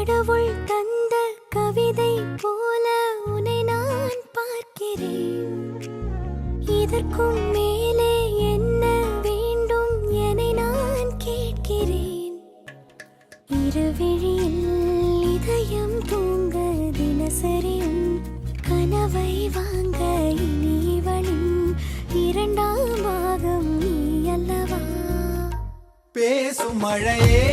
கடவுள் தந்த கவிதை போல உன்னை நான் பார்க்கிறேன். இதற்கும் மேலே என்ன வேண்டும் என நான் கேட்கிறேன். இருவிழியில் இதயம் தூங்க தினசரியும் கனவை வாங்க இனி இவளின் இரண்டாம் பாகம் நீ அல்லவா? பேசும் மழையே